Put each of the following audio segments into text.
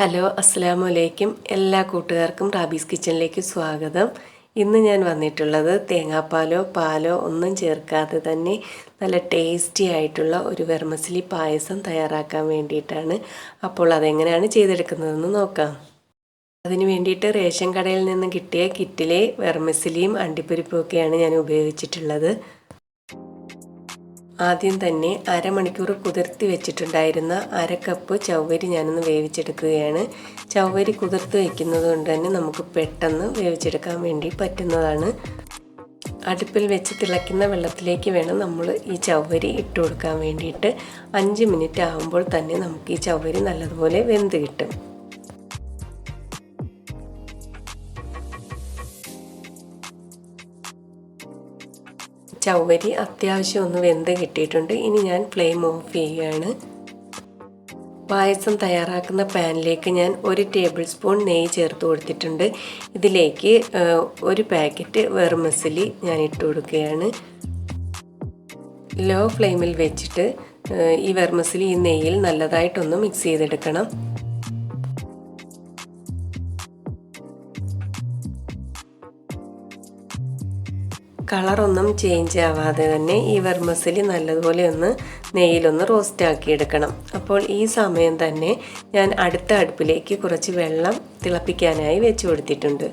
Hello അസ്സലാമു അലൈക്കും. എല്ലാ കൂട്ടുകാർക്കും റാബീസ് കിച്ചണിലേക്ക് സ്വാഗതം. ഇന്ന് ഞാൻ വന്നിട്ടുള്ളത് തേങ്ങാപ്പാലോ പാലോ ഒന്നും ചേർക്കാതെ തന്നെ നല്ല ടേസ്റ്റി ആയിട്ടുള്ള ഒരു വെർമസലി പായസം തയ്യാറാക്കാൻ വേണ്ടിയിട്ടാണ്. അപ്പോൾ അതെങ്ങനെയാണ് ചെയ്തെടുക്കുന്നതെന്ന് നോക്കാം. അതിന് വേണ്ടിയിട്ട് റേഷൻ കടയിൽ നിന്ന് കിട്ടിയ കിറ്റിലെ വെർമസലിയും അണ്ടിപ്പരിപ്പും ഒക്കെയാണ് ഞാൻ ഉപയോഗിച്ചിട്ടുള്ളത്. ആദ്യം തന്നെ അരമണിക്കൂർ കുതിർത്തി വെച്ചിട്ടുണ്ടായിരുന്ന അര കപ്പ് ചവ്വരി ഞാനൊന്ന് വേവിച്ചെടുക്കുകയാണ്. ചവ്വരി കുതിർത്ത് വയ്ക്കുന്നത് കൊണ്ട് തന്നെ നമുക്ക് പെട്ടെന്ന് വേവിച്ചെടുക്കാൻ വേണ്ടി പറ്റുന്നതാണ്. അടുപ്പിൽ വെച്ച് തിളയ്ക്കുന്ന വെള്ളത്തിലേക്ക് വേണം നമ്മൾ ഈ ചവ്വരി ഇട്ട് കൊടുക്കാൻ വേണ്ടിയിട്ട്. 5 മിനിറ്റ് ആകുമ്പോൾ തന്നെ നമുക്ക് ഈ ചവ്വരി നല്ലതുപോലെ വെന്ത് കിട്ടും. ചവ്വരി അത്യാവശ്യം ഒന്ന് വെന്ത് കിട്ടിയിട്ടുണ്ട്. ഇനി ഞാൻ ഫ്ലെയിം ഓഫ് ചെയ്യുകയാണ്. പായസം തയ്യാറാക്കുന്ന പാനിലേക്ക് ഞാൻ 1 ടേബിൾ സ്പൂൺ നെയ്യ് ചേർത്ത് കൊടുത്തിട്ടുണ്ട്. ഇതിലേക്ക് 1 പാക്കറ്റ് വെർമസലി ഞാൻ ഇട്ട് കൊടുക്കുകയാണ്. ലോ ഫ്ലെയിമിൽ വെച്ചിട്ട് ഈ വെർമസലി ഈ നെയ്യിൽ നല്ലതായിട്ടൊന്ന് മിക്സ് ചെയ്തെടുക്കണം. കളറൊന്നും ചേഞ്ച് ആവാതെ തന്നെ ഈ വെർമസലി നല്ലതുപോലെ ഒന്ന് നെയ്യിലൊന്ന് റോസ്റ്റ് ആക്കിയെടുക്കണം. അപ്പോൾ ഈ സമയം തന്നെ ഞാൻ അടുത്ത അടുപ്പിലേക്ക് കുറച്ച് വെള്ളം തിളപ്പിക്കാനായി വെച്ച് കൊടുത്തിട്ടുണ്ട്.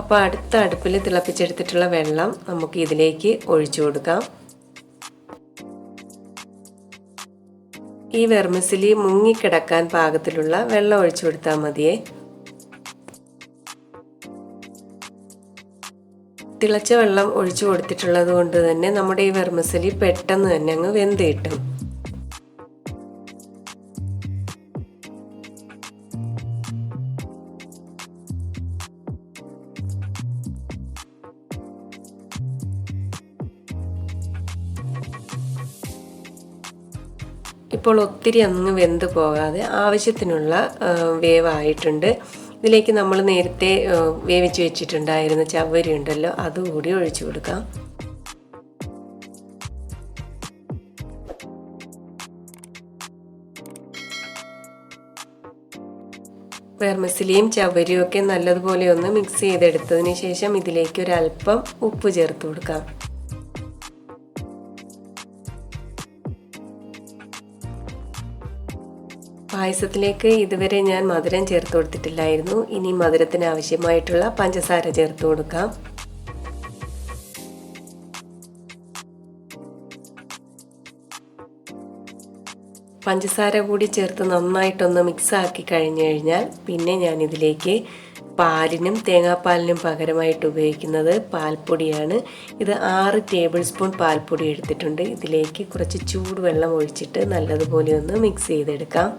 അപ്പോൾ അടുത്ത അടുപ്പിൽ തിളപ്പിച്ചെടുത്തിട്ടുള്ള വെള്ളം നമുക്ക് ഇതിലേക്ക് ഒഴിച്ചു കൊടുക്കാം. ഈ വെർമസലി മുങ്ങിക്കിടക്കാൻ പാകത്തിലുള്ള വെള്ളം ഒഴിച്ചു കൊടുത്താൽ മതിയേ. തിളച്ച വെള്ളം ഒഴിച്ചു കൊടുത്തിട്ടുള്ളത് കൊണ്ട് തന്നെ നമ്മുടെ ഈ വെർമസലി പെട്ടെന്ന് തന്നെ അങ്ങ് വെന്ത് കിട്ടും. ഇപ്പോൾ ഒത്തിരി അങ്ങ് വെന്ത് പോകാതെ ആവശ്യത്തിനുള്ള വേവായിട്ടുണ്ട്. ഇതിലേക്ക് നമ്മൾ നേരത്തെ വേവിച്ച് വെച്ചിട്ടുണ്ടായിരുന്ന ചവ്വരി ഉണ്ടല്ലോ, അതുകൂടി ഒഴിച്ചു കൊടുക്കാം. വെർമസലിയും ചവ്വരിയും ഒക്കെ നല്ലതുപോലെ ഒന്ന് മിക്സ് ചെയ്തെടുത്തതിന് ശേഷം ഇതിലേക്ക് ഒരല്പം ഉപ്പ് ചേർത്ത് കൊടുക്കാം. പായസത്തിലേക്ക് ഇതുവരെ ഞാൻ മധുരം ചേർത്ത് കൊടുത്തിട്ടില്ലായിരുന്നു. ഇനി മധുരത്തിന് ആവശ്യമായിട്ടുള്ള പഞ്ചസാര ചേർത്ത് കൊടുക്കാം. പഞ്ചസാര കൂടി ചേർത്ത് നന്നായിട്ടൊന്ന് മിക്സ് ആക്കി കഴിഞ്ഞു കഴിഞ്ഞാൽ പിന്നെ ഞാൻ ഇതിലേക്ക് പാലിനും തേങ്ങാപ്പാലിനും പകരമായിട്ട് ഉപയോഗിക്കുന്നത് പാൽപ്പൊടിയാണ്. ഇത് 6 ടേബിൾ സ്പൂൺ പാൽപ്പൊടി എടുത്തിട്ടുണ്ട്. ഇതിലേക്ക് കുറച്ച് ചൂടുവെള്ളം ഒഴിച്ചിട്ട് നല്ലതുപോലെ ഒന്ന് മിക്സ് ചെയ്തെടുക്കാം.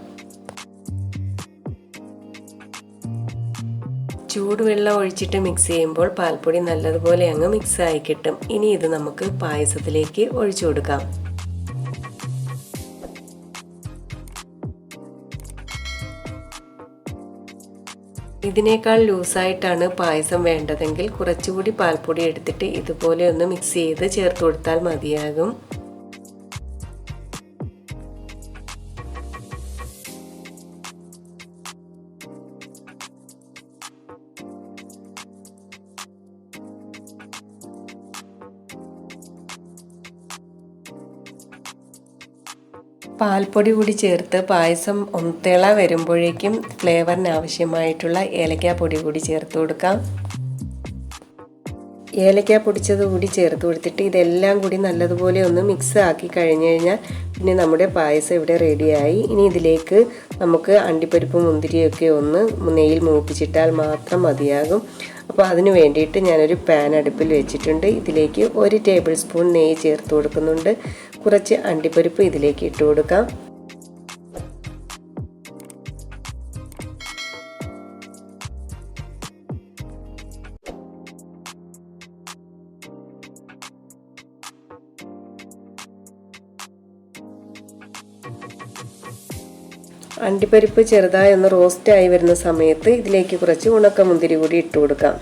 ചൂടുവെള്ളം ഒഴിച്ചിട്ട് മിക്സ് ചെയ്യുമ്പോൾ പാൽപ്പൊടി നല്ലതുപോലെ അങ്ങ് മിക്സ് ആയി കിട്ടും. ഇനി ഇത് നമുക്ക് പായസത്തിലേക്ക് ഒഴിച്ചു കൊടുക്കാം. ഇതിനേക്കാൾ ലൂസായിട്ടാണ് പായസം വേണ്ടതെങ്കിൽ കുറച്ചുകൂടി പാൽപ്പൊടി എടുത്തിട്ട് ഇതുപോലെ ഒന്ന് മിക്സ് ചെയ്ത് ചേർത്ത് കൊടുത്താൽ മതിയാകും. പാൽപ്പൊടി കൂടി ചേർത്ത് പായസം തിള വരുമ്പോഴേക്കും ഫ്ലേവറിന് ആവശ്യമായിട്ടുള്ള ഏലക്കാപ്പൊടി കൂടി ചേർത്ത് കൊടുക്കാം. ഏലക്ക പൊടിച്ചത് കൂടി ചേർത്ത് കൊടുത്തിട്ട് ഇതെല്ലാം കൂടി നല്ലതുപോലെ ഒന്ന് മിക്സ് ആക്കി കഴിഞ്ഞ് കഴിഞ്ഞാൽ പിന്നെ നമ്മുടെ പായസം ഇവിടെ റെഡിയായി. ഇനി ഇതിലേക്ക് നമുക്ക് അണ്ടിപ്പരിപ്പും മുന്തിരിയൊക്കെ ഒന്ന് നെയ്യിൽ മൂപ്പിച്ചിട്ടാൽ മാത്രം മതിയാകും. അപ്പോൾ അതിന് വേണ്ടിയിട്ട് ഞാനൊരു പാൻ അടുപ്പിൽ വെച്ചിട്ടുണ്ട്. ഇതിലേക്ക് 1 ടേബിൾ സ്പൂൺ നെയ്യ് ചേർത്ത് കൊടുക്കുന്നുണ്ട്. കുറച്ച് അണ്ടിപ്പരിപ്പ് ഇതിലേക്ക് ഇട്ട് കൊടുക്കാം. അണ്ടിപ്പരിപ്പ് ചെറുതായി ഒന്ന് റോസ്റ്റായി വരുന്ന സമയത്ത് ഇതിലേക്ക് കുറച്ച് ഉണക്കമുന്തിരി കൂടി ഇട്ട് കൊടുക്കാം.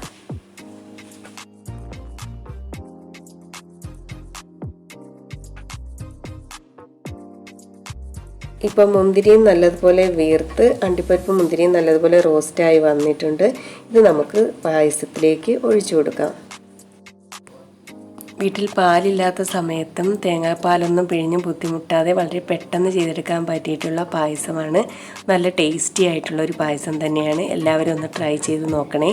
ഇപ്പം മുന്തിരിയും നല്ലതുപോലെ വീർത്ത് അണ്ടിപ്പരിപ്പ് മുന്തിരിയും നല്ലതുപോലെ റോസ്റ്റായി വന്നിട്ടുണ്ട്. ഇത് നമുക്ക് പായസത്തിലേക്ക് ഒഴിച്ചു കൊടുക്കാം. വീട്ടിൽ പാലില്ലാത്ത സമയത്തും തേങ്ങാപ്പാലൊന്നും പിഴിഞ്ഞ് ബുദ്ധിമുട്ടാതെ വളരെ പെട്ടെന്ന് ചെയ്തെടുക്കാൻ പറ്റിയിട്ടുള്ള പായസമാണ്. നല്ല ടേസ്റ്റി ആയിട്ടുള്ള ഒരു പായസം തന്നെയാണ്. എല്ലാവരും ഒന്ന് ട്രൈ ചെയ്ത് നോക്കണേ.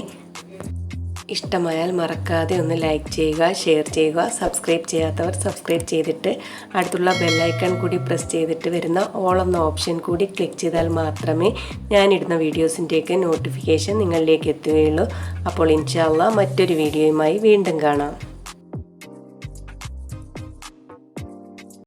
ഇഷ്ടമായാൽ മറക്കാതെ ഒന്ന് ലൈക്ക് ചെയ്യുക, ഷെയർ ചെയ്യുക. സബ്സ്ക്രൈബ് ചെയ്യാത്തവർ സബ്സ്ക്രൈബ് ചെയ്തിട്ട് അടുത്തുള്ള ബെല്ലൈക്കൺ കൂടി പ്രസ് ചെയ്തിട്ട് വരുന്ന ഓൾ എന്ന ഓപ്ഷൻ കൂടി ക്ലിക്ക് ചെയ്താൽ മാത്രമേ ഞാനിടുന്ന വീഡിയോസിൻ്റെയൊക്കെ നോട്ടിഫിക്കേഷൻ നിങ്ങളിലേക്ക് എത്തുകയുള്ളൂ. അപ്പോൾ ഇൻഷാ അല്ലാഹ് മറ്റൊരു വീഡിയോയുമായി വീണ്ടും കാണാം.